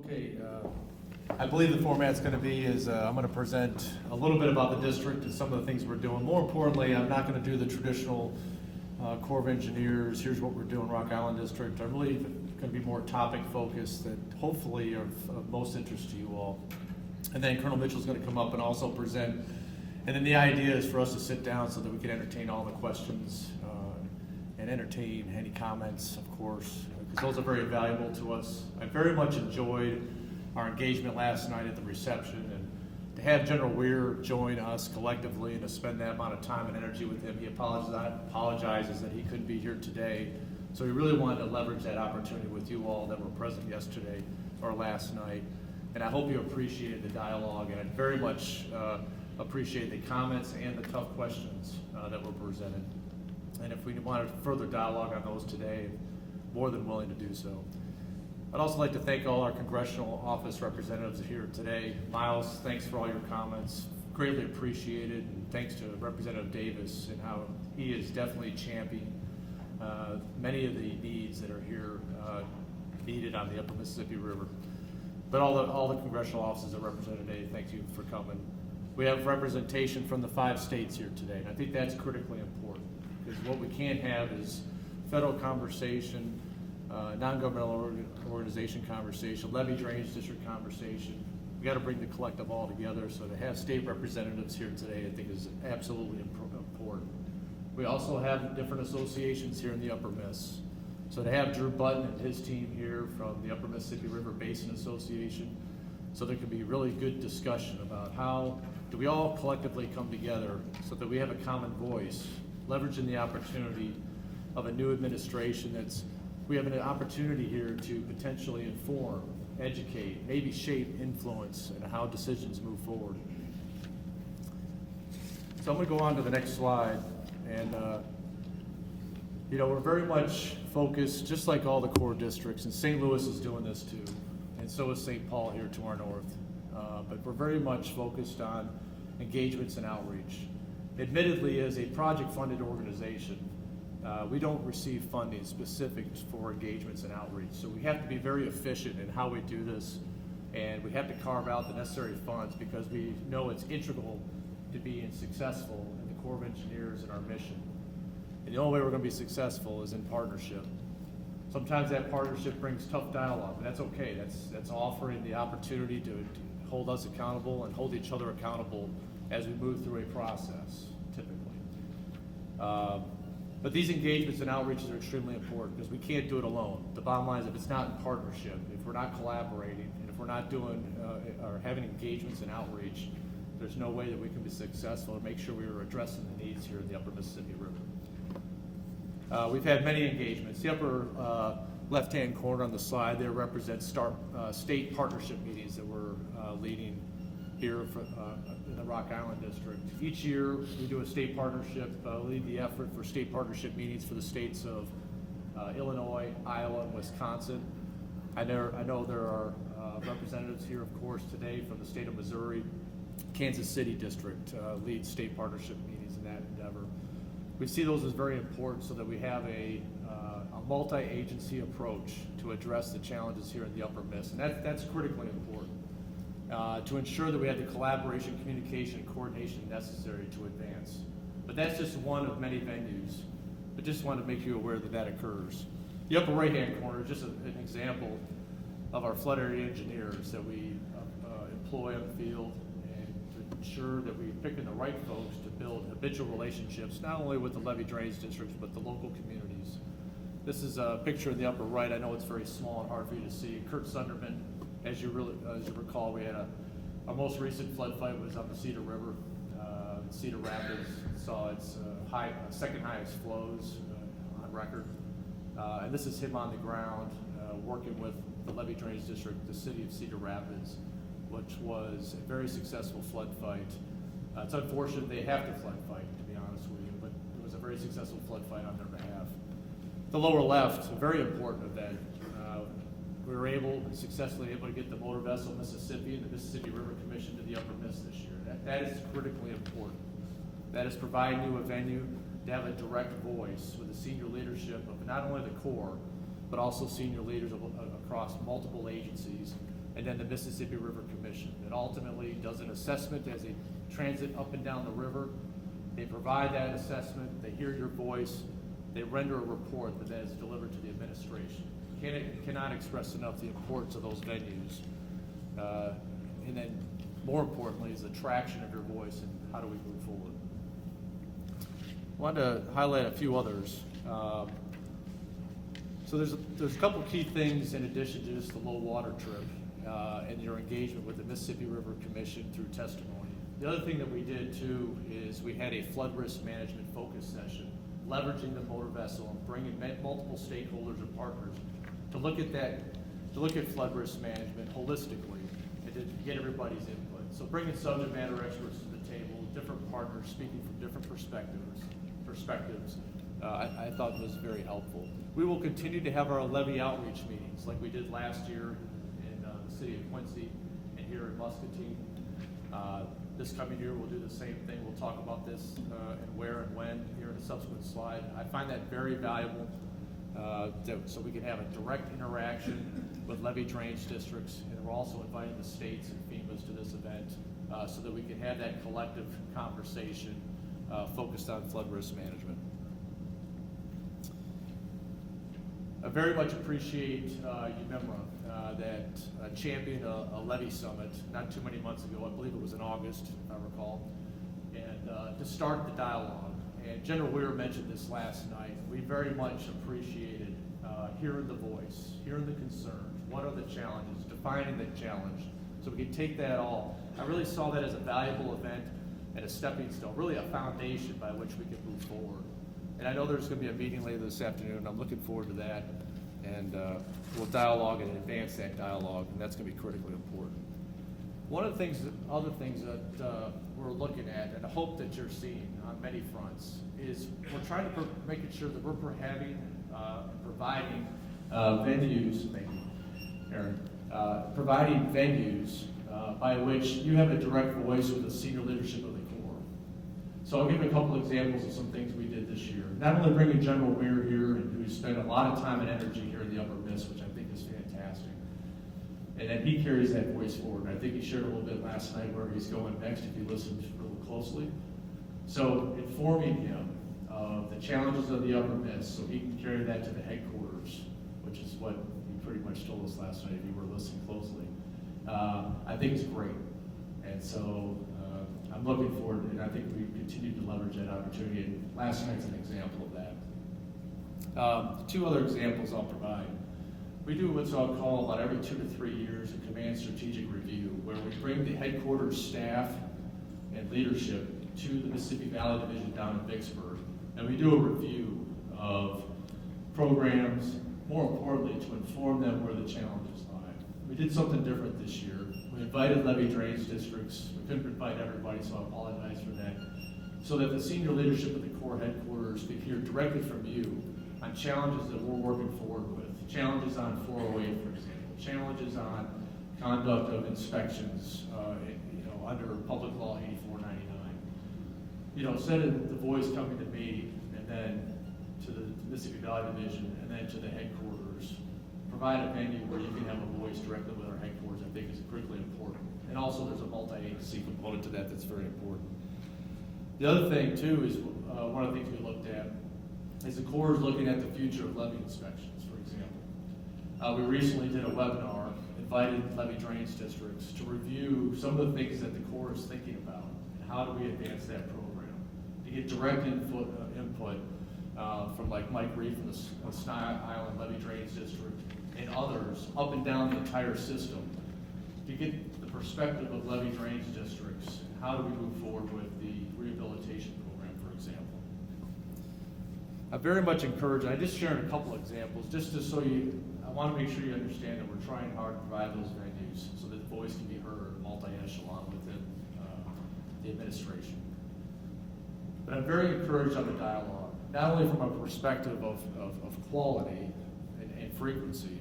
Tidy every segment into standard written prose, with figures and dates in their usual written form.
Okay, I believe the format's going to be is I'm going to present a little bit about the district and some of the things we're doing. More importantly, I'm not going to do the traditional Corps of Engineers, here's what we're doing, Rock Island District. I'm really going to be more topic focused that hopefully are of most interest to you all. And then Colonel Mitchell's going to come up and also present. And then the idea is for us to sit down so that we can entertain all the questions and entertain any comments, of course, because those are very valuable to us. I very much enjoyed our engagement last night at the reception, and to have General Weir join us collectively and to spend that amount of time and energy with him. He apologizes that he couldn't be here today, so we really wanted to leverage that opportunity with you all that were present yesterday or last night. And I hope you appreciated the dialogue, and I very much appreciate the comments and the tough questions that were presented. And if we wanted further dialogue on those today, more than willing to do so. I'd also like to thank all our congressional office representatives here today. Miles, thanks for all your comments. Greatly appreciated, and thanks to Representative Davis and how he is definitely championing many of the needs that are here needed on the Upper Mississippi River. But all the congressional offices that represented today, thank you for coming. We have representation from the 5 states here today, and I think that's critically important, because what we can't have is federal conversation, non-governmental organization conversation, levee drainage district conversation. We got to bring the collective all together, so to have state representatives here today I think is absolutely important. We also have different associations here in the Upper Miss. So to have Drew Button and his team here from the Upper Mississippi River Basin Association, so there can be really good discussion about how do we all collectively come together so that we have a common voice, leveraging the opportunity of a new administration we have an opportunity here to potentially inform, educate, maybe shape, influence, and how decisions move forward. So I'm going to go on to the next slide, and we're very much focused, just like all the core districts, and St. Louis is doing this too, and so is St. Paul here to our north. But we're very much focused on engagements and outreach. Admittedly, as a project-funded organization, we don't receive funding specific for engagements and outreach. So we have to be very efficient in how we do this, and we have to carve out the necessary funds because we know it's integral to being successful in the Corps of Engineers and our mission. And the only way we're going to be successful is in partnership. Sometimes that partnership brings tough dialogue, but that's okay. That's offering the opportunity to hold us accountable and hold each other accountable as we move through a process, typically. But these engagements and outreaches are extremely important because we can't do it alone. The bottom line is if it's not in partnership, if we're not collaborating, and if we're not doing or having engagements and outreach, there's no way that we can be successful and make sure we are addressing the needs here in the Upper Mississippi River. We've had many engagements. The upper left-hand corner on the slide there represents state partnership meetings that we're leading here in the Rock Island District. Each year we do a state partnership, lead the effort for state partnership meetings for the states of Illinois, Iowa, and Wisconsin. I know there are representatives here, of course, today from the state of Missouri. Kansas City District leads state partnership meetings in that endeavor. We see those as very important so that we have a multi-agency approach to address the challenges here in the Upper Miss, and that's critically important to ensure that we have the collaboration, communication, and coordination necessary to advance. But that's just one of many venues, but just want to make you aware that occurs. The upper right-hand corner is just an example of our flood area engineers that we employ on the field, and to ensure that we're picking the right folks to build habitual relationships, not only with the levee drainage districts, but the local communities. This is a picture in the upper right. I know it's very small and hard for you to see. Kurt Sunderman, as you recall, we had our most recent flood fight was on the Cedar River. Cedar Rapids saw its second highest flows on record. And this is him on the ground working with the levee drainage district, the city of Cedar Rapids, which was a very successful flood fight. It's unfortunate they have to flood fight, to be honest with you, but it was a very successful flood fight on their behalf. The lower left, a very important event. We were successfully able to get the motor vessel Mississippi and the Mississippi River Commission to the Upper Miss this year. That is critically important. That is providing you a venue to have a direct voice with the senior leadership of not only the Corps, but also senior leaders across multiple agencies and then the Mississippi River Commission that ultimately does an assessment as they transit up and down the river. They provide that assessment, they hear your voice, they render a report that is delivered to the administration. Cannot express enough the importance of those venues. And then more importantly is the traction of your voice and how do we move forward. I wanted to highlight a few others. So there's a couple key things in addition to just the low water trip and your engagement with the Mississippi River Commission through testimony. The other thing that we did too is we had a flood risk management focus session, leveraging the motor vessel and bringing multiple stakeholders and partners to look at flood risk management holistically and to get everybody's input. So bringing subject matter experts to the table, different partners speaking from different perspectives, I thought was very helpful. We will continue to have our levee outreach meetings like we did last year in the city of Quincy and here in Muscatine. This coming year we'll do the same thing. We'll talk about this and where and when here in a subsequent slide. I find that very valuable so we can have a direct interaction with levee drainage districts, and we're also inviting the states and FEMAs to this event so that we can have that collective conversation focused on flood risk management. I very much appreciate UMEMRA that championed a levee summit not too many months ago. I believe it was in August, if I recall, and to start the dialogue. And General Weir mentioned this last night. We very much appreciated hearing the voice, hearing the concerns, what are the challenges, defining the challenge, so we could take that all. I really saw that as a valuable event and a stepping stone, really a foundation by which we can move forward. And I know there's going to be a meeting later this afternoon. I'm looking forward to that. And we'll dialogue and advance that dialogue, and that's going to be critically important. One of the other things that we're looking at, and I hope that you're seeing on many fronts, is we're trying to making sure that we're providing venues, thank you, Aaron, providing venues by which you have a direct voice with the senior leadership of the Corps. So I'll give a couple examples of some things we did this year. Not only bringing General Weir here, and who spent a lot of time and energy here in the Upper Miss, which I think is fantastic. And then he carries that voice forward. And I think he shared a little bit last night where he's going next if you listened real closely. So informing him of the challenges of the Upper Miss so he can carry that to the headquarters, which is what he pretty much told us last night if you were listening closely. I think is great. And so I'm looking forward, and I think we continue to leverage that opportunity. And last night's an example of that. Two other examples I'll provide. We do what's I'll call about every 2 to 3 years a command strategic review, where we bring the headquarters staff and leadership to the Mississippi Valley Division down in Vicksburg, and we do a review of programs, more importantly, to inform them where the challenges lie. We did something different this year. We invited levee drainage districts. We couldn't invite everybody, so I apologize for that. So that the senior leadership of the Corps headquarters could hear directly from you on challenges that we're working forward with. Challenges on 408, for example. Challenges on conduct of inspections, under Public Law 8499. Instead of the voice coming to me and then to the Mississippi Valley Division and then to the headquarters, provide a venue where you can have a voice directly with our headquarters, I think is critically important. And also there's a multi-agency component to that that's very important. The other thing too is one of the things we looked at is the Corps is looking at the future of levee inspections, for example. We recently did a webinar, invited levee drainage districts to review some of the things that the Corps is thinking about and how do we advance that program. To get direct input from like Mike Reed from the Sny Island Levee Drainage District and others up and down the entire system to get the perspective of levee drainage districts. How do we move forward with the rehabilitation program, for example? I very much encourage, and I just shared a couple examples, I want to make sure you understand that we're trying hard to provide those venues so that the voice can be heard multi-echelon within the administration. But I'm very encouraged on the dialogue, not only from a perspective of quality and frequency,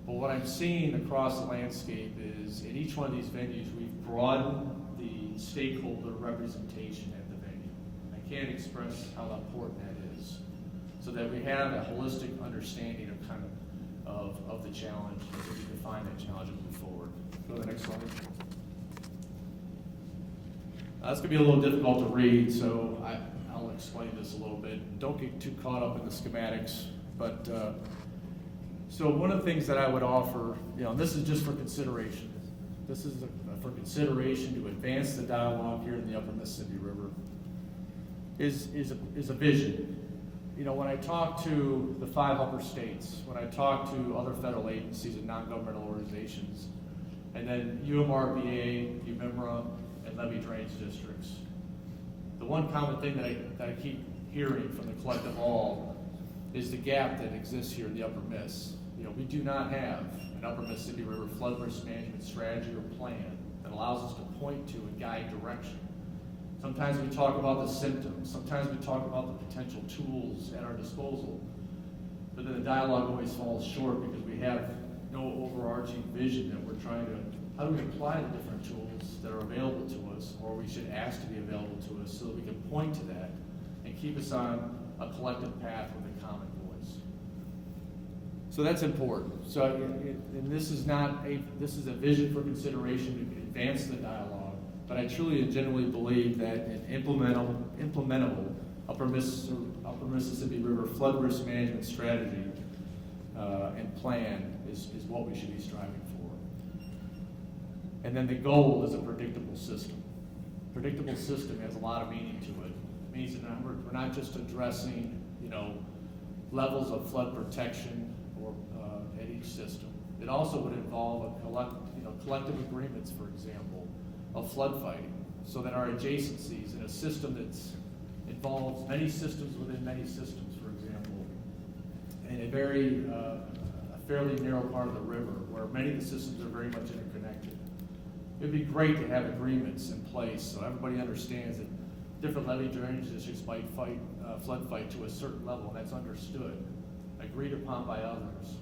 but what I'm seeing across the landscape is in each one of these venues, we've broadened the stakeholder representation at the venue. I can't express how important that is, so that we have a holistic understanding of the challenge, as we define that challenge and move forward. Go to the next slide. This could be a little difficult to read, so I'll explain this a little bit. Don't get too caught up in the schematics, but so one of the things that I would offer, and this is just for consideration. This is for consideration to advance the dialogue here in the Upper Mississippi River. Is a vision. When I talk to the 5 upper states, when I talk to other federal agencies and non-governmental organizations, and then UMRVA, UMIMRA, and levee drainage districts, the one common thing that I keep hearing from the collective all is the gap that exists here in the Upper Miss. We do not have an Upper Mississippi River flood risk management strategy or plan that allows us to point to and guide direction. Sometimes we talk about the symptoms, sometimes we talk about the potential tools at our disposal, but then the dialogue always falls short because we have no overarching vision that we're trying to, how do we apply the different tools that are available to us, or we should ask to be available to us, so that we can point to that and keep us on a collective path with a common voice. So that's important. So, and this is a vision for consideration to advance the dialogue. But I truly and genuinely believe that an implementable Upper Mississippi River flood risk management strategy and plan is what we should be striving for. And then the goal is a predictable system. Predictable system has a lot of meaning to it. It means that we're not just addressing, levels of flood protection or at each system. It also would involve collective agreements, for example, of flood fighting, so that our adjacencies in a system that involves many systems within many systems, for example, in a fairly narrow part of the river where many of the systems are very much interconnected. It'd be great to have agreements in place so everybody understands that different levee drainage districts might flood fight to a certain level, and that's understood, agreed upon by others.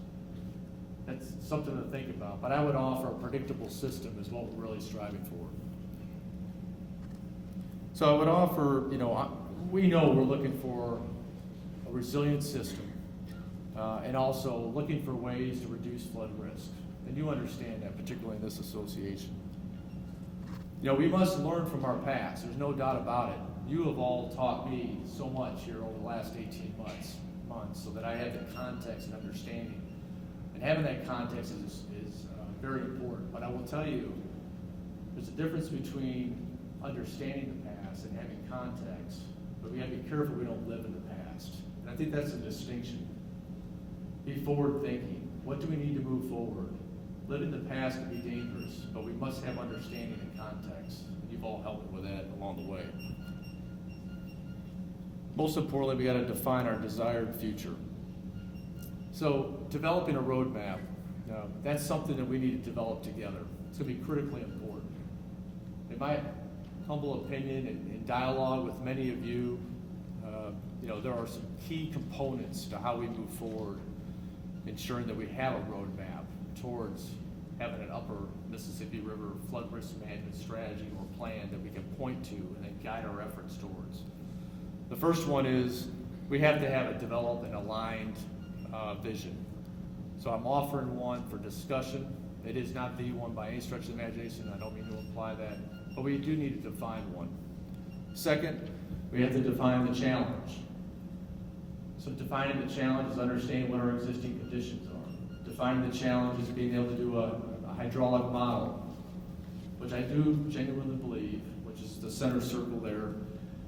That's something to think about, but I would offer a predictable system is what we're really striving for. So I would offer, we know we're looking for a resilient system and also looking for ways to reduce flood risk. And you understand that, particularly in this association. We must learn from our past. There's no doubt about it. You have all taught me so much here over the last 18 months so that I have the context and understanding. And having that context is very important. But I will tell you, there's a difference between understanding the past and having context, but we have to be careful we don't live in the past. And I think that's a distinction. Be forward thinking. What do we need to move forward? Living in the past can be dangerous, but we must have understanding and context. And you've all helped me with that along the way. Most importantly, we got to define our desired future. So developing a roadmap, that's something that we need to develop together. It's going to be critically important. In my humble opinion, in dialogue with many of you, there are some key components to how we move forward, ensuring that we have a roadmap towards having an Upper Mississippi River flood risk management strategy or plan that we can point to and then guide our efforts towards. The first one is we have to have a developed and aligned vision. So I'm offering one for discussion. It is not the one by any stretch of the imagination. I don't mean to imply that, but we do need to define one. Second, we have to define the challenge. So defining the challenge is understanding what our existing conditions are. Defining the challenge is being able to do a hydraulic model, which I do genuinely believe, which is the center circle there,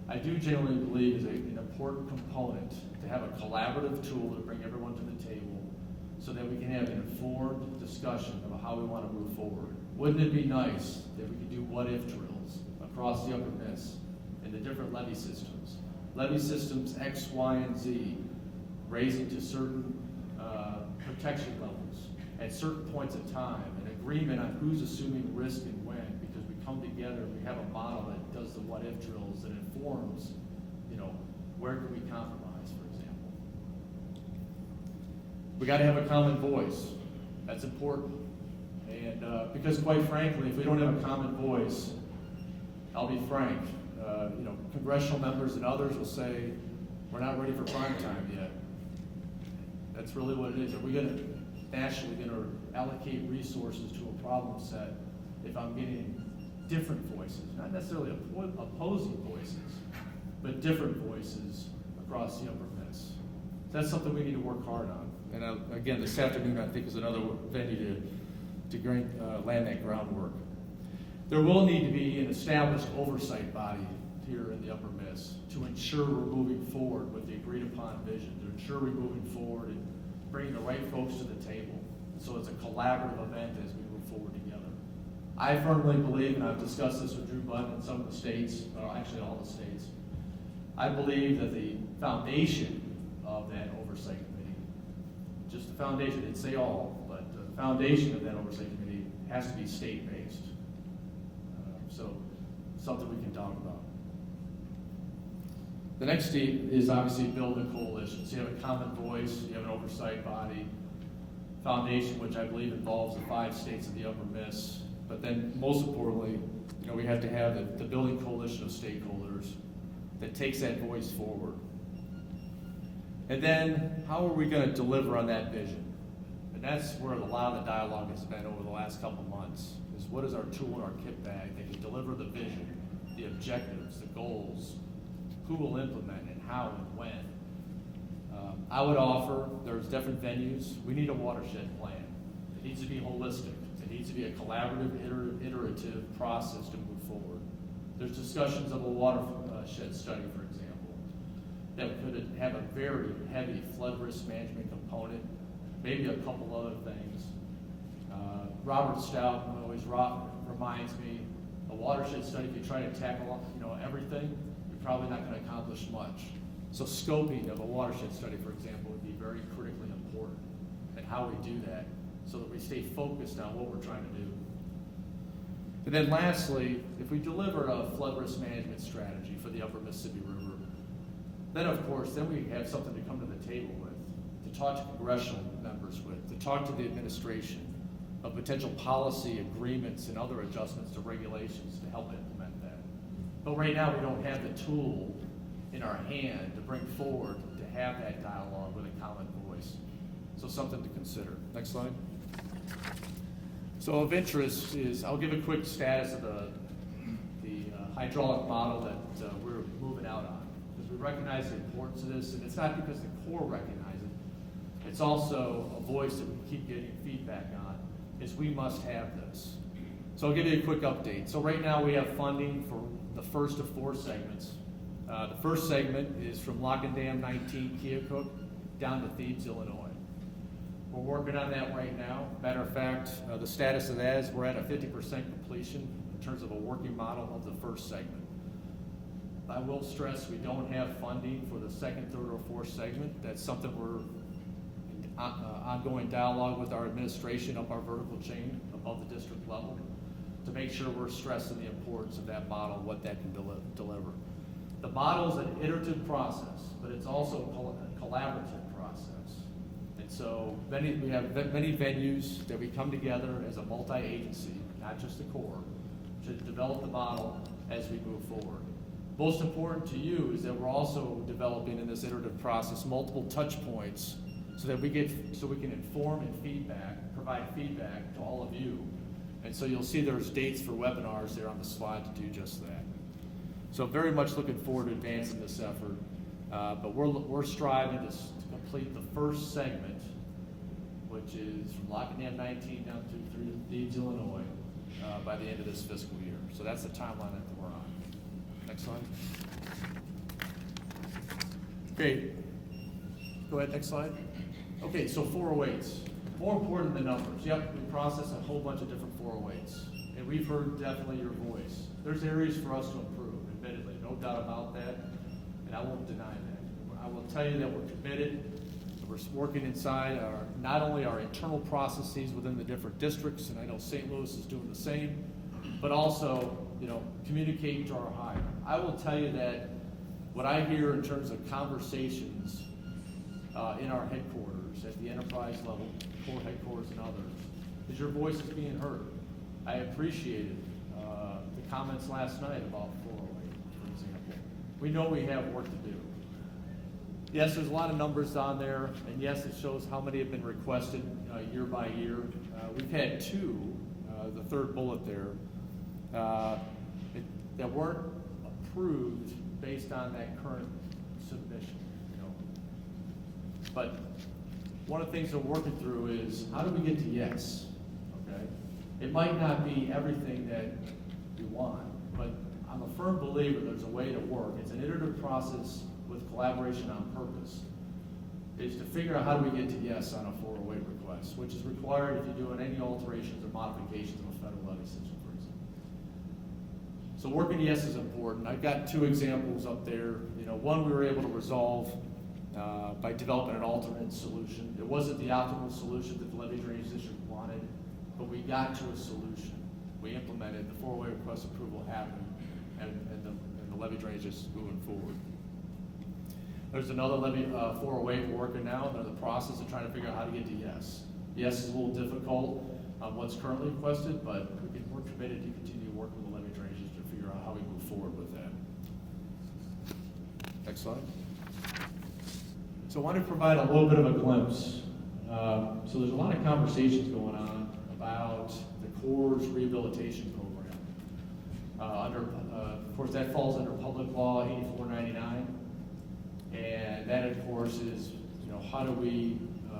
I do genuinely believe is an important component to have a collaborative tool to bring everyone to the table so that we can have an informed discussion about how we want to move forward. Wouldn't it be nice that we could do what-if drills across the Upper Miss in the different levee systems? Levee systems X, Y, and Z, raising to certain protection levels at certain points of time, an agreement on who's assuming risk and when, because we come together and we have a model that does the what-if drills that informs, where can we compromise, for example. We got to have a common voice. That's important. And because quite frankly, if we don't have a common voice, I'll be frank, congressional members and others will say, we're not ready for prime time yet. That's really what it is. Are we going to naturally going to allocate resources to a problem set if I'm getting different voices, not necessarily opposing voices, but different voices across the upper miss. That's something we need to work hard on. And again, this afternoon I think is another venue to land that groundwork. There will need to be an established oversight body here in the upper miss to ensure we're moving forward with the agreed upon vision, to ensure we're moving forward and bringing the right folks to the table. So it's a collaborative event as we move forward together. I firmly believe, and I've discussed this with Drew Button in some of the states, or actually all the states, I believe that the foundation of that oversight committee, just the foundation, I didn't say all, but the foundation of that oversight committee has to be state-based. So something we can talk about. The next step is obviously build a coalition. So you have a common voice, you have an oversight body, foundation, which I believe involves the 5 states of the upper miss. But then most importantly, we have to have the building coalition of stakeholders that takes that voice forward. And then how are we going to deliver on that vision? And that's where a lot of the dialogue has been over the last couple months, is what is our tool in our kit bag that can deliver the vision, the objectives, the goals, who will implement and how and when. I would offer, there's different venues, we need a watershed plan. It needs to be holistic. It needs to be a collaborative, iterative process to move forward. There's discussions of a watershed study, for example, that could have a very heavy flood risk management component, maybe a couple other things. Robert Stout always reminds me, a watershed study, if you try to tackle everything, you're probably not going to accomplish much. So scoping of a watershed study, for example, would be very critically important, and how we do that so that we stay focused on what we're trying to do. And then lastly, if we deliver a flood risk management strategy for the upper Mississippi River, then of course, then we have something to come to the table with, to talk to congressional members with, to talk to the administration of potential policy agreements and other adjustments to regulations to help implement that. But right now, we don't have the tool in our hand to bring forward to have that dialogue with a common voice. So something to consider. Next slide. So of interest is, I'll give a quick status of the hydraulic model that we're moving out on, because we recognize the importance of this, and it's not because the Corps recognizes it, it's also a voice that we keep getting feedback on, is we must have this. So I'll give you a quick update. So right now we have funding for the first of 4 segments. The first segment is from Lock and Dam 19 Peukert down to Thebes, Illinois. We're working on that right now. Matter of fact, the status of that is we're at a 50% completion in terms of a working model of the first segment. I will stress we don't have funding for the second, third, or fourth segment. That's something we're in ongoing dialogue with our administration up our vertical chain above the district level to make sure we're stressing the importance of that model, what that can deliver. The model is an iterative process, but it's also a collaborative process. And so we have many venues that we come together as a multi-agency, not just the Corps, to develop the model as we move forward. Most important to you is that we're also developing in this iterative process multiple touch points so that we can inform and provide feedback to all of you. And so you'll see there's dates for webinars there on the slide to do just that. So very much looking forward to advancing this effort, but we're striving to complete the first segment, which is from Lock and Dam 19 down through Thebes, Illinois, by the end of this fiscal year. So that's the timeline that we're on. Next slide. Okay, go ahead, next slide. Okay, so 408s. More important than numbers. Yep, we process a whole bunch of different 408s, and we've heard definitely your voice. There's areas for us to improve, admittedly, no doubt about that, and I won't deny that. I will tell you that we're committed. We're working inside not only our internal processes within the different districts, and I know St. Louis is doing the same, but also, communicating to our hire. I will tell you that what I hear in terms of conversations in our headquarters, at the enterprise level, Corps headquarters and others, is your voice is being heard. I appreciated the comments last night about 408, for example. We know we have work to do. Yes, there's a lot of numbers on there, and yes, it shows how many have been requested year by year. We've had two, the third bullet there, that weren't approved based on that current submission, you know. But one of the things that we're working through is how do we get to yes, okay? It might not be everything that you want, but I'm a firm believer there's a way to work. It's an iterative process with collaboration on purpose. Is to figure out how do we get to yes on a 408 request, which is required if you're doing any alterations or modifications of a federal levy system, for example. So working to yes is important. I've got two examples up there. You know, one we were able to resolve by developing an alternate solution. It wasn't the optimal solution that the levy drainage district wanted, but we got to a solution. We implemented, the 408 request approval happened, and the levy drainage is moving forward. There's another levy 408 we're working now, and they're in the process of trying to figure out how to get to yes. Yes is a little difficult on what's currently requested, but we're committed to continue working with the levy drainage to figure out how we move forward with that. Next slide. So I want to provide a little bit of a glimpse. So there's a lot of conversations going on about the Corps' rehabilitation program. Of course, that falls under Public Law 8499. And that, of course, is, you know, how do we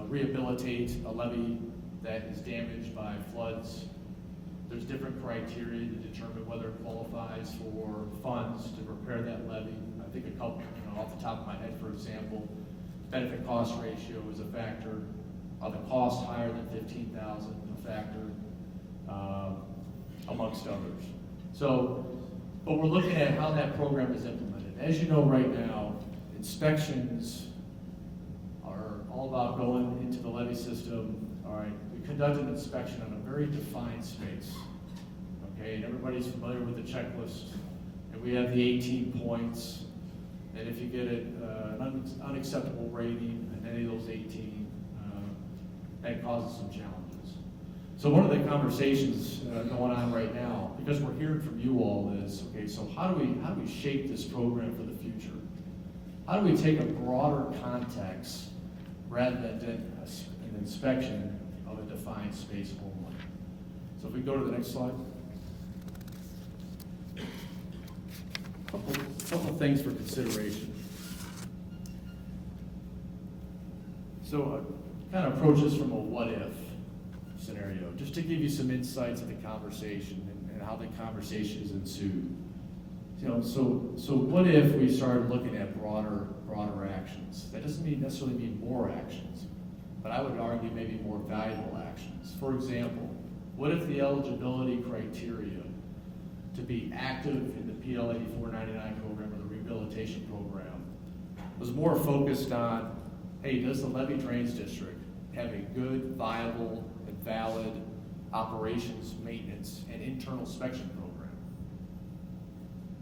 rehabilitate a levee that is damaged by floods? There's different criteria to determine whether it qualifies for funds to repair that levee. I think a couple, you know, off the top of my head, for example, benefit cost ratio is a factor. Are the costs higher than $15,000 a factor, amongst others? So, but we're looking at how that program is implemented. As you know, right now, inspections are all about going into the levee system. All right, we conduct an inspection on a very defined space. Okay, and everybody's familiar with the checklist. And we have the 18 points. And if you get an unacceptable rating in any of those 18, that causes some challenges. So one of the conversations going on right now, because we're hearing from you all, is okay. So how do we shape this program for the future? How do we take a broader context rather than an inspection of a defined space only? So if we go to the next slide. Couple of things for consideration. So kind of approach this from a what if scenario, just to give you some insights of the conversation and how the conversation is ensued. You know, so what if we started looking at broader actions? That doesn't necessarily mean more actions, but I would argue maybe more valuable actions. For example, what if the eligibility criteria to be active in the PL 8499 program or the rehabilitation program was more focused on, hey, does the levee drainage district have a good, viable, and valid operations, maintenance, and internal inspection program?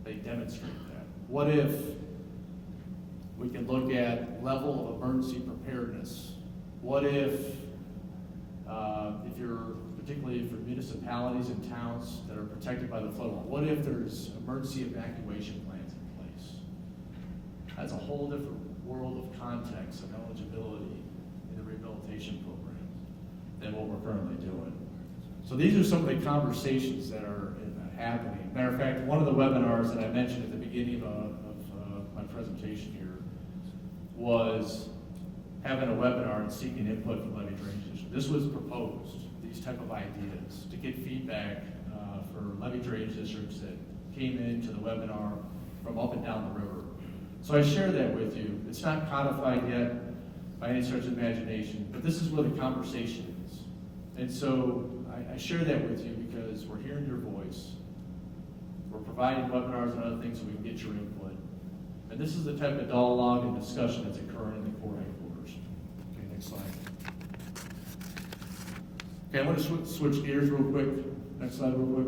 They demonstrate that. What if we can look at level of emergency preparedness? What if particularly for municipalities and towns that are protected by the flood wall, what if there's emergency evacuation plans in place? That's a whole different world of context and eligibility in the rehabilitation program than what we're currently doing. So these are some of the conversations that are happening. Matter of fact, one of the webinars that I mentioned at the beginning of my presentation here was having a webinar and seeking input from levee drainage district. This was proposed, these type of ideas, to get feedback for levee drainage districts that came into the webinar from up and down the river. So I share that with you. It's not codified yet by any stretch of imagination, but this is where the conversation is. And so I share that with you because we're hearing your voice. We're providing webinars and other things so we can get your input. And this is the type of dialogue and discussion that's occurring in the Corps headquarters. Okay, next slide. Okay, I'm going to switch gears real quick. Next slide real quick.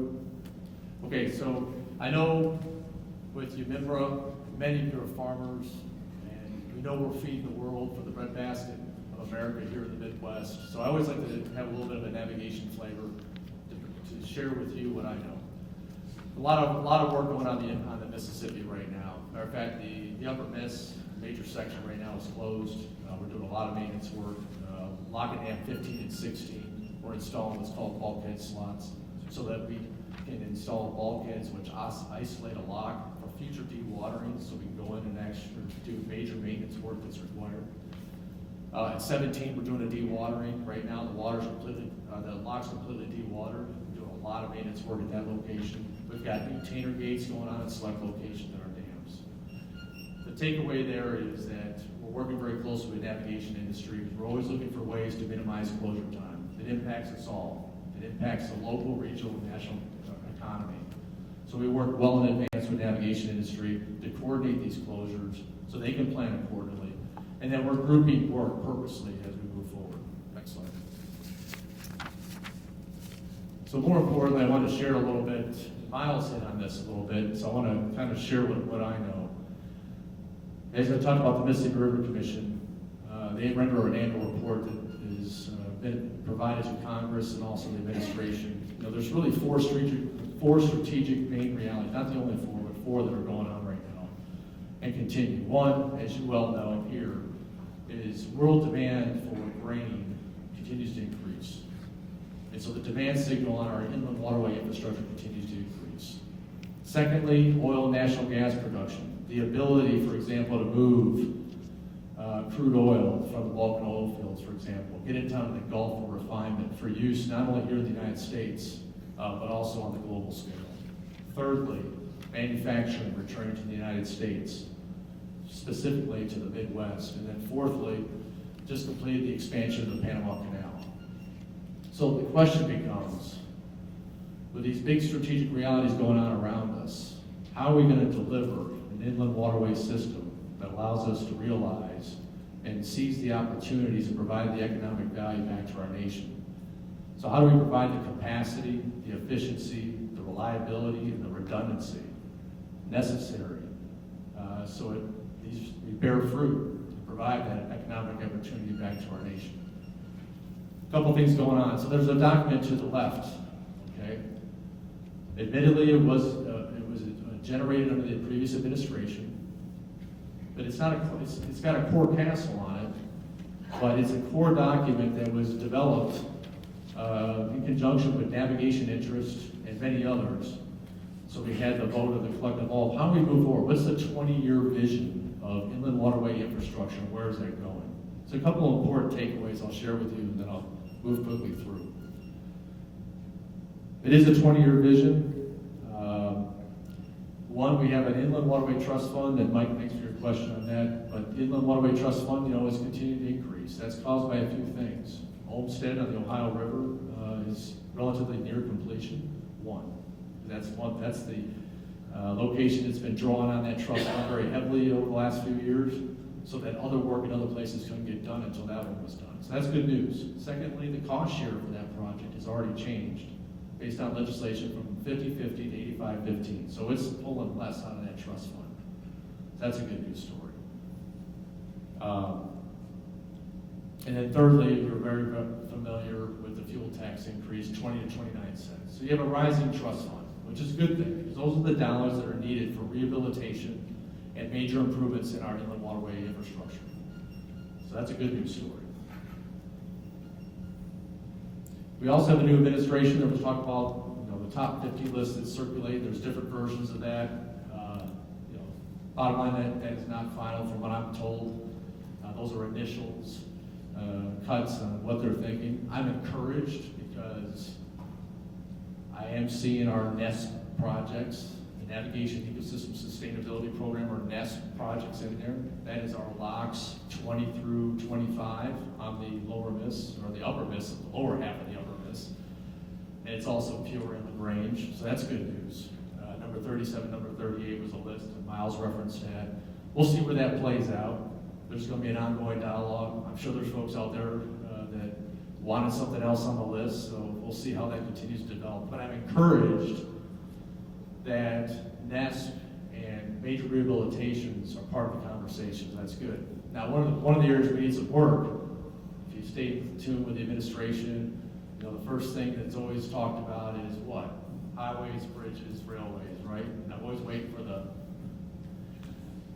Okay, so I know with UMIMRA, many of you are farmers, and we know we're feeding the world for the breadbasket of America here in the Midwest. So I always like to have a little bit of a navigation flavor to share with you what I know. A lot of work going on the Mississippi right now. Matter of fact, the Upper Miss major section right now is closed. We're doing a lot of maintenance work. A lock and dam 15 and 16. We're installing what's called bulkhead slots so that we can install bulkheads which isolate a lock for future dewatering, so we can go in and actually do major maintenance work that's required. At 17, we're doing a dewatering. Right now, the lock's completely dewatered. We're doing a lot of maintenance work at that location. We've got new tainer gates going on at select locations in our dams. The takeaway there is that we're working very closely with the navigation industry. We're always looking for ways to minimize closure time. It impacts us all. It impacts the local, regional, and national economy. So we work well in advance with the navigation industry to coordinate these closures so they can plan accordingly. And then we're grouping work purposely as we move forward. Next slide. So more importantly, I want to share a little bit, Miles hit on this a little bit, so I want to kind of share what I know. As I talked about the Mississippi River Commission, they render an annual report that has been provided to Congress and also the administration. You know, there's really four strategic main realities, not the only four, but four that are going on right now and continue. One, as you well know and hear, is world demand for grain continues to increase. And so the demand signal on our inland waterway infrastructure continues to increase. Secondly, oil and natural gas production. The ability, for example, to move crude oil from the Balkan oil fields, for example, get it down to the Gulf for refinement for use not only here in the United States, but also on the global scale. Thirdly, manufacturing returning to the United States, specifically to the Midwest. And then fourthly, just completed the expansion of the Panama Canal. So the question becomes, with these big strategic realities going on around us, how are we going to deliver an inland waterway system that allows us to realize and seize the opportunities and provide the economic value back to our nation? So how do we provide the capacity, the efficiency, the reliability, and the redundancy necessary so we bear fruit to provide that economic opportunity back to our nation? A couple things going on. So there's a document to the left, okay? Admittedly, it was generated under the previous administration, but it's got a core castle on it, but it's a core document that was developed in conjunction with navigation interest and many others. So we had the vote of the collective all. How do we move forward? What's the 20-year vision of inland waterway infrastructure? Where is that going? So a couple of important takeaways I'll share with you, and then I'll move quickly through. It is a 20-year vision. One, we have an Inland Waterway Trust Fund, and Mike, thanks for your question on that, but Inland Waterway Trust Fund, is continuing to increase. That's caused by a few things. Olmsted on the Ohio River is relatively near completion. That's the location that's been drawn on that trust fund very heavily over the last few years, so that other work in other places couldn't get done until that one was done. So that's good news. Secondly, the cost share for that project has already changed based on legislation from 50-50 to 85-15. So it's pulling less out of that trust fund. That's a good news story. And then thirdly, we're very familiar with the fuel tax increase, 20 to 29 cents. So you have a rising trust fund, which is a good thing, because those are the dollars that are needed for rehabilitation and major improvements in our inland waterway infrastructure. So that's a good news story. We also have a new administration that was talked about, the top 50 list that's circulating. There's different versions of that. Bottom line, that is not final from what I'm told. Those are initials, cuts on what they're thinking. I'm encouraged because I am seeing our NEST projects, the Navigation Ecosystem Sustainability Program, or NEST projects in there. That is our locks 20 through 25 on the lower miss, or the upper miss, the lower half of the upper miss. And it's also pure inland range, so that's good news. Number 37, number 38 was a list that Miles referenced that. We'll see where that plays out. There's going to be an ongoing dialogue. I'm sure there's folks out there that wanted something else on the list, so we'll see how that continues to develop. But I'm encouraged that NESP and major rehabilitations are part of the conversation. That's good. Now, one of the areas we need some work, if you stay tuned with the administration, the first thing that's always talked about is what? Highways, bridges, railways, right? And I'm always waiting for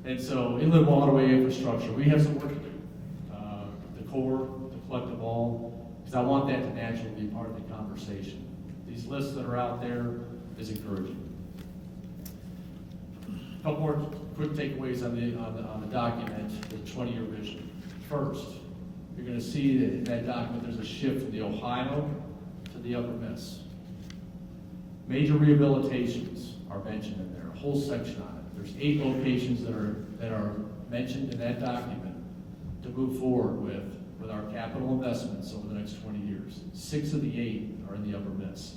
And so inland waterway infrastructure, we have some work to do. The collective all, because I want that to naturally be part of the conversation. These lists that are out there is encouraging. A couple more quick takeaways on the document, the 20-year vision. First, you're going to see that in that document there's a shift from the Ohio to the Upper Miss. Major rehabilitations are mentioned in there, a whole section on it. There's 8 locations that are mentioned in that document to move forward with our capital investments over the next 20 years. 6 of the 8 are in the Upper Miss.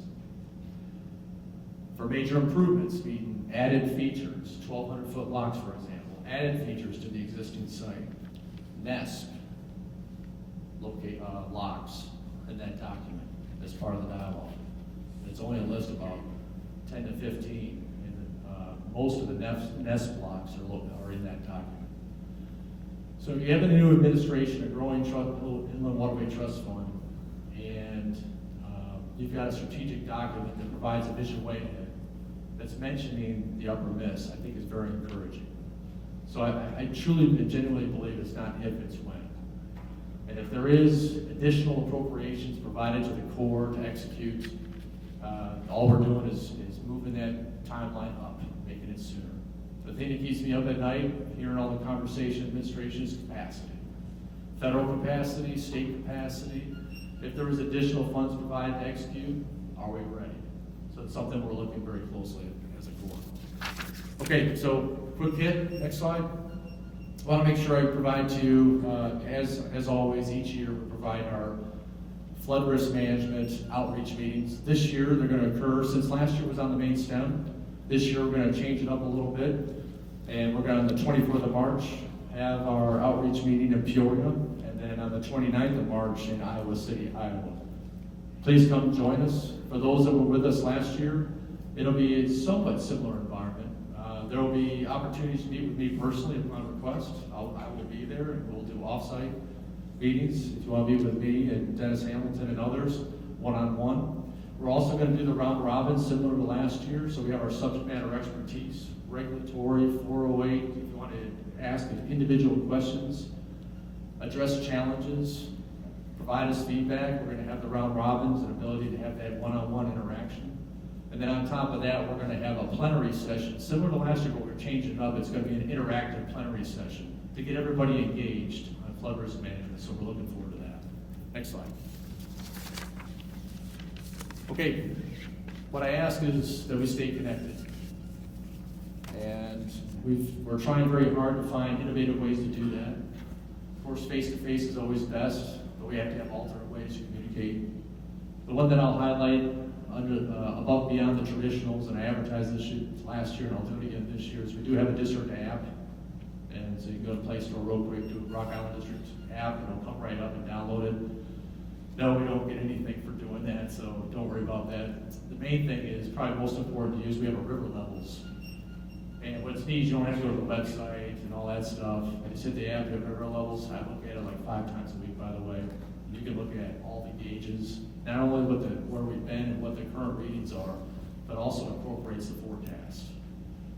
For major improvements, meaning added features, 1,200-foot locks, for example, added features to the existing site, NESC locks in that document as part of the dialogue. It's only a list about 10 to 15, and most of the NESC blocks are in that document. So you have a new administration, a growing Inland Waterway Trust Fund, and you've got a strategic document that provides a vision way ahead that's mentioning the Upper Miss. I think is very encouraging. So I truly and genuinely believe it's not if, it's when. And if there is additional appropriations provided to the Corps to execute, all we're doing is moving that timeline up, making it sooner. The thing that keeps me up at night, hearing all the conversation, administration, is capacity. Federal capacity, state capacity. If there was additional funds provided to execute, are we ready? So it's something we're looking very closely at as a Corps. Okay, so quick hit, next slide. I want to make sure I provide to you, as always, each year we provide our flood risk management outreach meetings. This year they're going to occur, since last year was on the main stem, this year we're going to change it up a little bit, and we're going to, on the 24th of March, have our outreach meeting in Peoria, and then on the 29th of March in Iowa City, Iowa. Please come join us. For those that were with us last year, it'll be a somewhat similar environment. There will be opportunities to meet with me personally upon request. I will be there, and we'll do off-site meetings if you want to meet with me and Dennis Hamilton and others one-on-one. We're also going to do the round robin similar to last year, so we have our subject matter expertise, regulatory, 408, if you want to ask individual questions, address challenges, provide us feedback. We're going to have the round robins and ability to have that one-on-one interaction. And then on top of that, we're going to have a plenary session, similar to last year, but we're changing it up. It's going to be an interactive plenary session to get everybody engaged on flood risk management, so we're looking forward to that. Next slide. Okay, what I ask is that we stay connected. And we're trying very hard to find innovative ways to do that. Of course, face-to-face is always best, but we have to have alternate ways to communicate. The one that I'll highlight above and beyond the traditionals, and I advertised this last year and I'll do it again this year, is we do have a district app. And so you can go to Play Store real quick, do a Rock Island District app, and it'll come right up and download it. No, we don't get anything for doing that, so don't worry about that. The main thing is, probably most important to use, we have a river levels. And what's neat is you don't have to go to the website and all that stuff. I just hit the app, you have river levels. I look at it like 5 times a week, by the way. You can look at all the gauges, not only where we've been and what the current readings are, but also incorporates the forecast.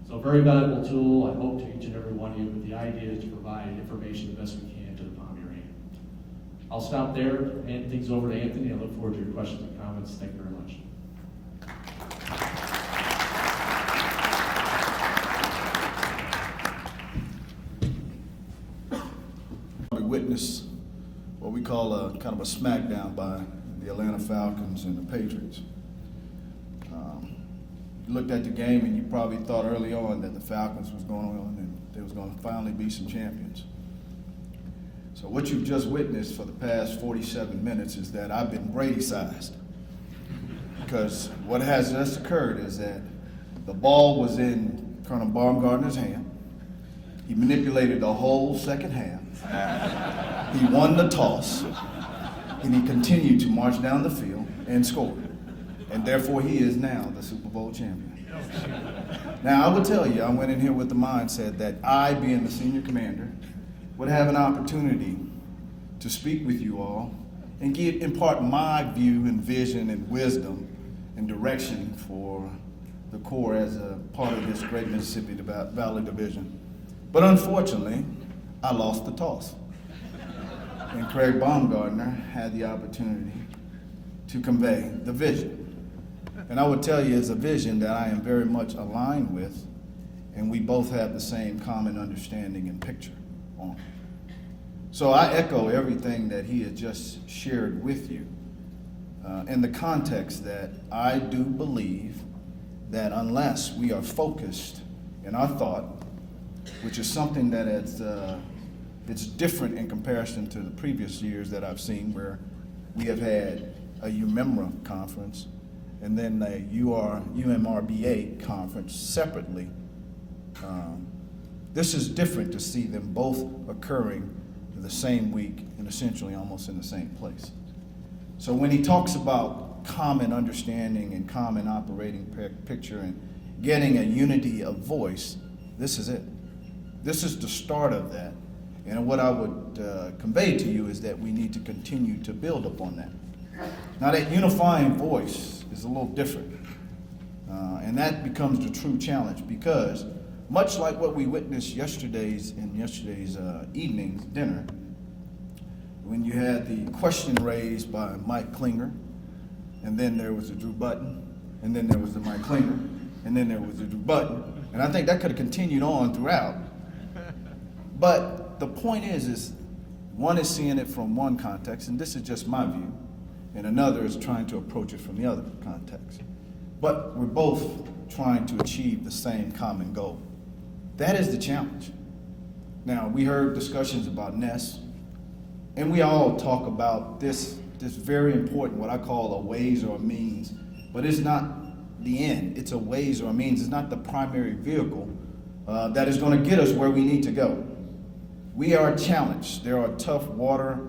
So a very valuable tool, I hope, to each and every one of you, but the idea is to provide information the best we can to the palm of your hand. I'll stop there, hand things over to Anthony. I look forward to your questions and comments. Thank you very much. We witnessed what we call a kind of a smackdown by the Atlanta Falcons and the Patriots. You looked at the game and you probably thought early on that the Falcons was going on and there was going to finally be some champions. So what you've just witnessed for the past 47 minutes is that I've been Brady-sized. Because what has just occurred is that the ball was in Colonel Baumgartner's hand. He manipulated the whole second half. He won the toss, and he continued to march down the field and score. And therefore, he is now the Super Bowl champion. Now, I would tell you, I went in here with the mindset that I, being the senior commander, would have an opportunity to speak with you all and impart my view and vision and wisdom and direction for the Corps as a part of this great Mississippi Valley Division. But unfortunately, I lost the toss. and Craig Baumgartner had the opportunity to convey the vision. And I would tell you it's a vision that I am very much aligned with, and we both have the same common understanding and picture on. So I echo everything that he had just shared with you in the context that I do believe that unless we are focused in our thought, which is something that it's different in comparison to the previous years that I've seen where we have had a UMEMRA conference and then a UMRBA conference separately. This is different to see them both occurring the same week and essentially almost in the same place. So when he talks about common understanding and common operating picture and getting a unity of voice, this is it. This is the start of that. And what I would convey to you is that we need to continue to build upon that. Now that unifying voice is a little different. And that becomes the true challenge because much like what we witnessed yesterday's evening's dinner, when you had the question raised by Mike Klinger, and then there was a Drew Button, and then there was the Mike Klinger, and then there was a Drew Button, and I think that could have continued on throughout. But the point is one is seeing it from one context, and this is just my view, and another is trying to approach it from the other context. But we're both trying to achieve the same common goal. That is the challenge. Now, we heard discussions about NEST, and we all talk about this very important, what I call a ways or a means, but it's not the end. It's a ways or a means. It's not the primary vehicle that is going to get us where we need to go. We are challenged. There are tough water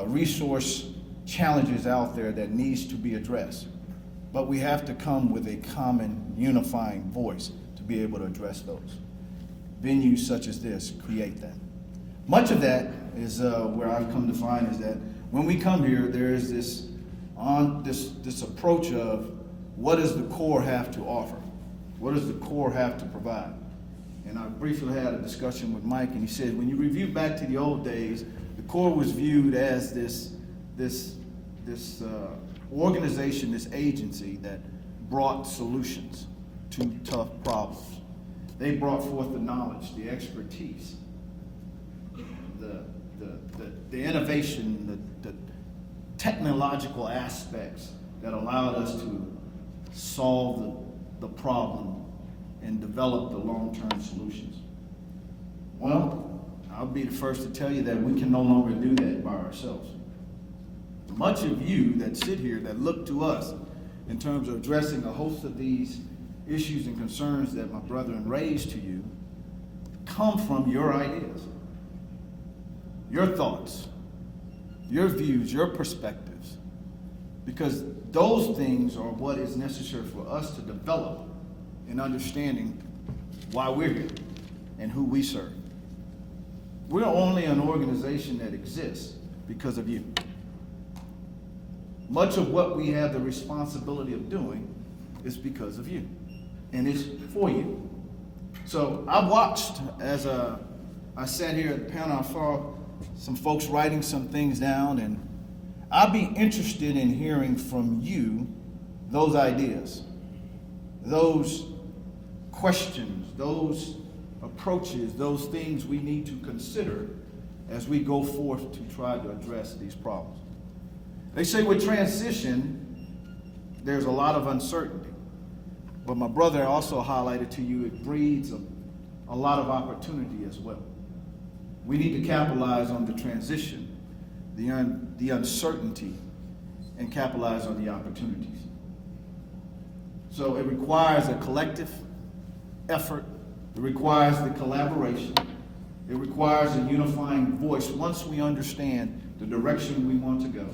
resource challenges out there that needs to be addressed, but we have to come with a common unifying voice to be able to address those. Venues such as this create that. Much of that is where I've come to find is that when we come here, there is this approach of what does the core have to offer? What does the core have to provide? And I briefly had a discussion with Mike, and he said, when you review back to the old days, the core was viewed as this organization, this agency that brought solutions to tough problems. They brought forth the knowledge, the expertise, the innovation, the technological aspects that allowed us to solve the problem and develop the long-term solutions. Well, I'll be the first to tell you that we can no longer do that by ourselves. Much of you that sit here that look to us in terms of addressing a host of these issues and concerns that my brethren raised to you come from your ideas, your thoughts, your views, your perspectives, because those things are what is necessary for us to develop in understanding why we're here and who we serve. We're only an organization that exists because of you. Much of what we have the responsibility of doing is because of you, and it's for you. So I watched as I sat here at the panel, I saw some folks writing some things down, and I'd be interested in hearing from you those ideas, those questions, those approaches, those things we need to consider as we go forth to try to address these problems. They say with transition, there's a lot of uncertainty. But my brother also highlighted to you, it breeds a lot of opportunity as well. We need to capitalize on the transition, the uncertainty, and capitalize on the opportunities. So it requires a collective effort. It requires the collaboration. It requires a unifying voice once we understand the direction we want to go.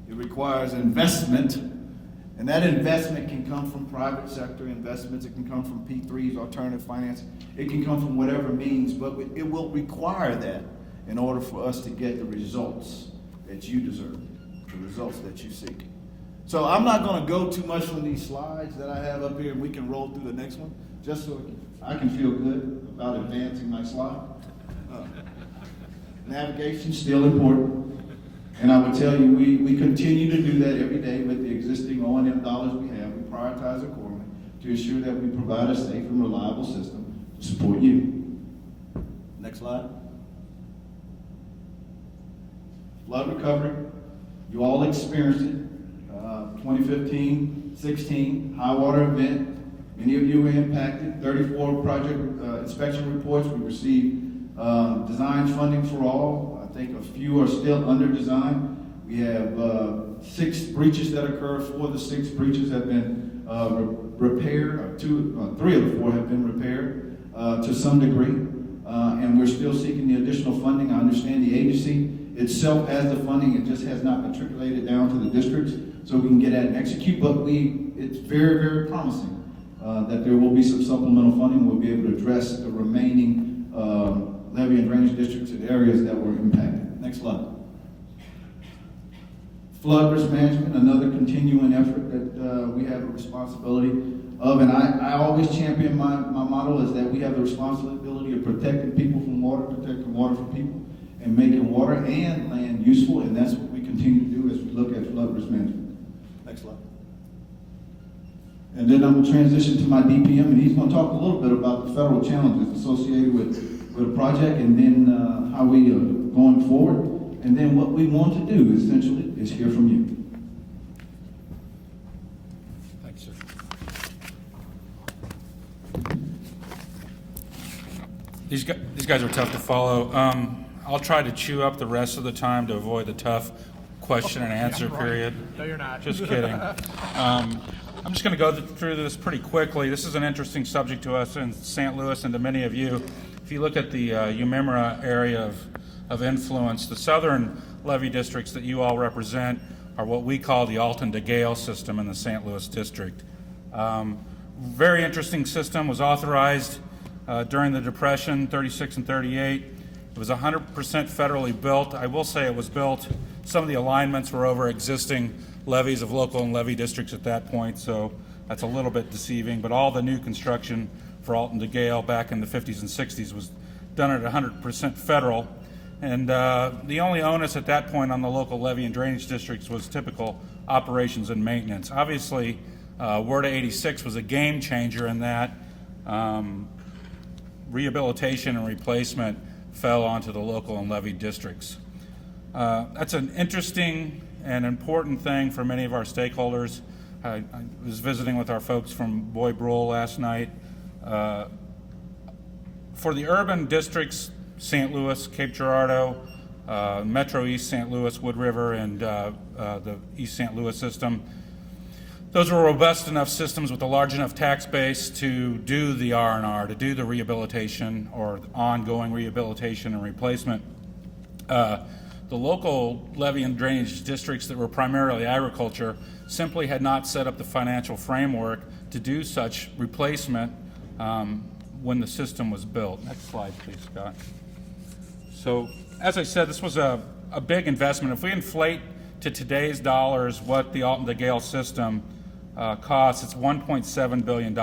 It requires investment, and that investment can come from private sector investments. It can come from P3s, alternative finance. It can come from whatever means, but it will require that in order for us to get the results that you deserve, the results that you seek. So I'm not going to go too much on these slides that I have up here, and we can roll through the next one, just so I can feel good about advancing my slide. Navigation, still important. And I would tell you, we continue to do that every day with the existing O&M dollars we have. We prioritize accordingly to ensure that we provide a safe and reliable system to support you. Next slide. Flood recovery, you all experienced it. 2015-16 high water event. Many of you were impacted. 34 project inspection reports. We received design funding for all. I think a few are still under design. We have 6 breaches that occurred. 4 of the 6 breaches have been repaired. 3 of the 4 have been repaired to some degree. And we're still seeking the additional funding. I understand the agency itself has the funding. It just has not matriculated down to the districts so we can get at and execute. But it's very, very promising that there will be some supplemental funding. We'll be able to address the remaining levee and drainage districts and areas that were impacted. Next slide. Flood risk management, another continuing effort that we have a responsibility of. And I always champion my motto is that we have the responsibility of protecting people from water, protecting water from people, and making water and land useful. And that's what we continue to do as we look at flood risk management. Next slide. And then I'm going to transition to my DPM, and he's going to talk a little bit about the federal challenges associated with the project, and then how we are going forward. And then what we want to do, essentially, is hear from you. Thanks, sir. These guys are tough to follow. I'll try to chew up the rest of the time to avoid the tough question and answer period. No, you're not. Just kidding. I'm just going to go through this pretty quickly. This is an interesting subject to us in St. Louis and to many of you. If you look at the Umimara area of influence, the southern levee districts that you all represent are what we call the Alton to Gale system in the St. Louis district. Very interesting system, was authorized during the Depression, 36 and 38. It was 100% federally built. I will say it was built, some of the alignments were over existing levees of local and levee districts at that point, so that's a little bit deceiving, but all the new construction for Alton to Gale back in the 50s and 60s was done at 100% federal. And the only onus at that point on the local levee and drainage districts was typical operations and maintenance. Obviously, WRDA 86 was a game changer in that rehabilitation and replacement fell onto the local and levee districts. That's an interesting and important thing for many of our stakeholders. I was visiting with our folks from Boy Brule last night. For the urban districts, St. Louis, Cape Girardeau, Metro East St. Louis, Wood River, and the East St. Louis system, those were robust enough systems with a large enough tax base to do the R&R, to do the rehabilitation or ongoing rehabilitation and replacement. The local levee and drainage districts that were primarily agriculture simply had not set up the financial framework to do such replacement when the system was built. Next slide, please, Scott. So, as I said, this was a big investment. If we inflate to today's dollars what the Alton to Gale system costs, it's $1.7 billion.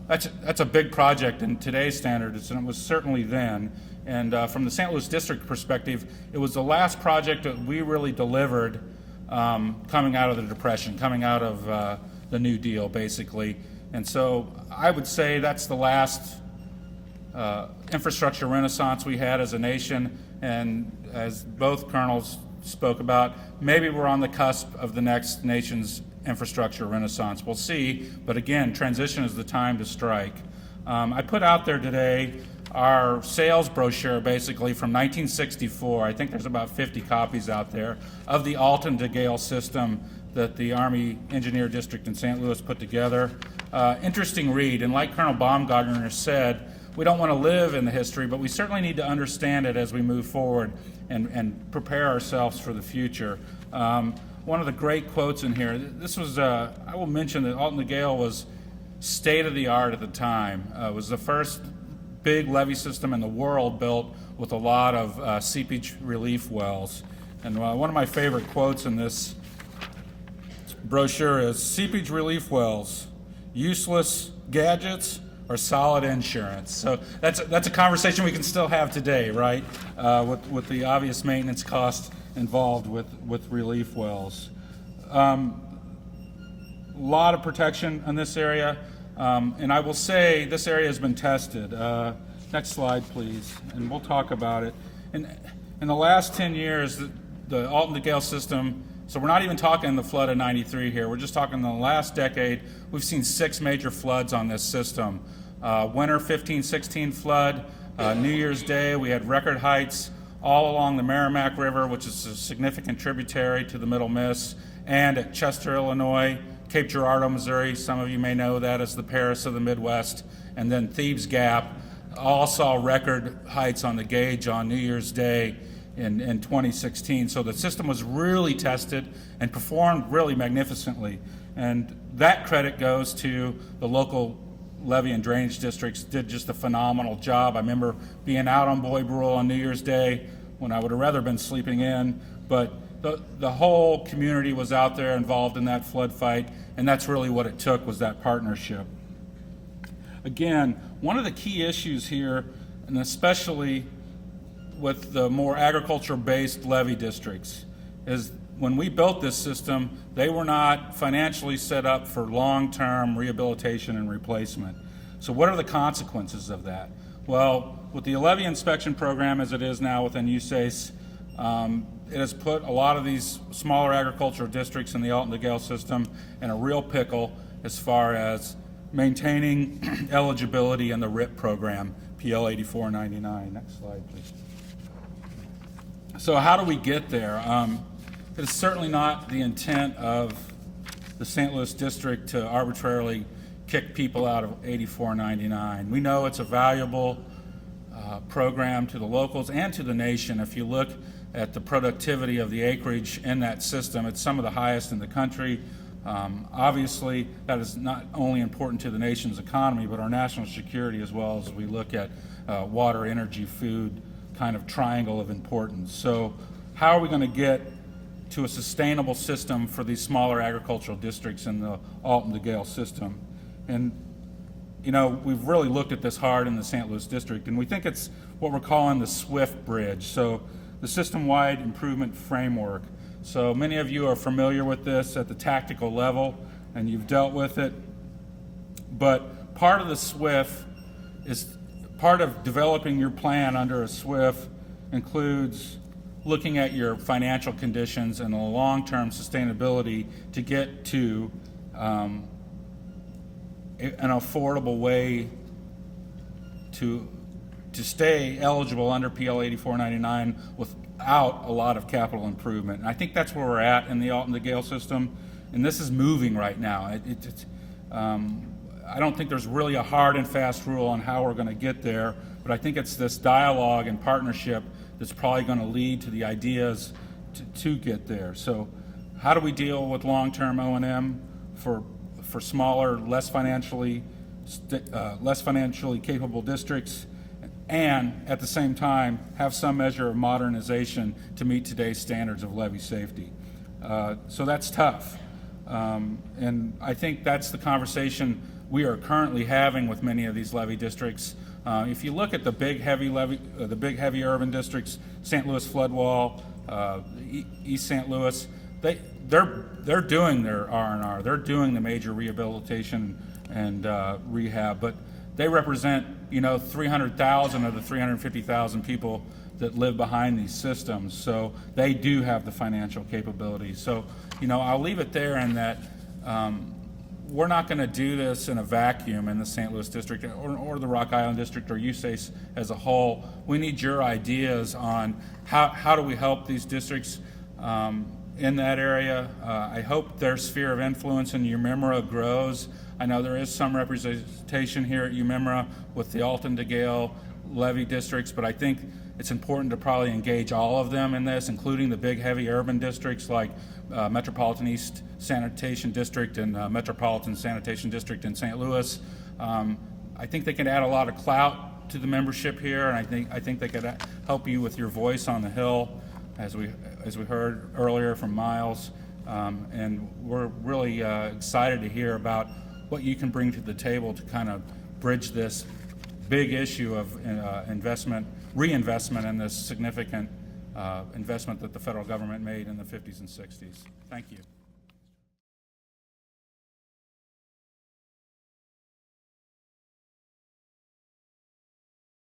That's a big project in today's standards, and it was certainly then. And from the St. Louis district perspective, it was the last project that we really delivered coming out of the Depression, coming out of the New Deal, basically. And so I would say that's the last infrastructure renaissance we had as a nation. And as both colonels spoke about, maybe we're on the cusp of the next nation's infrastructure renaissance. We'll see, but again, transition is the time to strike. I put out there today our sales brochure, basically from 1964. I think there's about 50 copies out there of the Alton to Gale system that the Army Engineer District in St. Louis put together. Interesting read, and like Colonel Baumgartner said, we don't want to live in the history, but we certainly need to understand it as we move forward and prepare ourselves for the future. One of the great quotes in here, this was, I will mention that Alton to Gale was state-of-the-art at the time. It was the first big levee system in the world built with a lot of seepage relief wells. And one of my favorite quotes in this brochure is, "Seepage relief wells, useless gadgets or solid insurance." So that's a conversation we can still have today, right? With the obvious maintenance costs involved with relief wells. A lot of protection in this area, and I will say this area has been tested. Next slide, please, and we'll talk about it. In the last 10 years, the Alton to Gale system, so we're not even talking the flood of 93 here, we're just talking the last decade, we've seen 6 major floods on this system. Winter 15-16 flood, New Year's Day, we had record heights all along the Merrimack River, which is a significant tributary to the Middle Miss, and at Chester, Illinois, Cape Girardeau, Missouri, some of you may know that as the Paris of the Midwest, and then Thebes Gap, all saw record heights on the gauge on New Year's Day in 2016. So the system was really tested and performed really magnificently. And that credit goes to the local levee and drainage districts, did just a phenomenal job. I remember being out on Boy Brule on New Year's Day when I would have rather been sleeping in, but the whole community was out there involved in that flood fight, and that's really what it took, was that partnership. Again, one of the key issues here, and especially with the more agriculture-based levee districts, is when we built this system, they were not financially set up for long-term rehabilitation and replacement. So what are the consequences of that? Well, with the levee inspection program as it is now within USACE, it has put a lot of these smaller agricultural districts in the Alton to Gale system in a real pickle as far as maintaining eligibility in the RIP program, PL 8499. Next slide, please. So how do we get there? It is certainly not the intent of the St. Louis district to arbitrarily kick people out of 8499. We know it's a valuable program to the locals and to the nation. If you look at the productivity of the acreage in that system, it's some of the highest in the country. Obviously, that is not only important to the nation's economy, but our national security as well, as we look at water, energy, food, kind of triangle of importance. So how are we going to get to a sustainable system for these smaller agricultural districts in the Alton to Gale system? And you know, we've really looked at this hard in the St. Louis district, and we think it's what we're calling the SWIFT bridge, so the system-wide improvement framework. So many of you are familiar with this at the tactical level, and you've dealt with it. But part of the SWIFT is part of developing your plan under a SWIFT includes looking at your financial conditions and the long-term sustainability to get to an affordable way to stay eligible under PL 8499 without a lot of capital improvement. And I think that's where we're at in the Alton to Gale system, and this is moving right now. I don't think there's really a hard and fast rule on how we're going to get there, but I think it's this dialogue and partnership that's probably going to lead to the ideas to get there. So how do we deal with long-term O&M for smaller, less financially capable districts, and at the same time have some measure of modernization to meet today's standards of levee safety? So that's tough, and I think that's the conversation we are currently having with many of these levee districts. If you look at the big heavy urban districts, St. Louis Floodwall, East St. Louis, they're doing their R&R. They're doing the major rehabilitation and rehab, but they represent 300,000 of the 350,000 people that live behind these systems. So they do have the financial capability. So I'll leave it there in that we're not going to do this in a vacuum in the St. Louis district or the Rock Island district or USACE as a whole. We need your ideas on how do we help these districts in that area. I hope their sphere of influence in UMIMRA grows. I know there is some representation here at UMIMRA with the Alton to Gale levee districts, but I think it's important to probably engage all of them in this, including the big heavy urban districts like Metropolitan East Sanitation District and Metropolitan Sanitation District in St. Louis. I think they can add a lot of clout to the membership here, and I think they could help you with your voice on the Hill, as we heard earlier from Miles. And we're really excited to hear about what you can bring to the table to kind of bridge this big issue of reinvestment in this significant investment that the federal government made in the 50s and 60s. Thank you.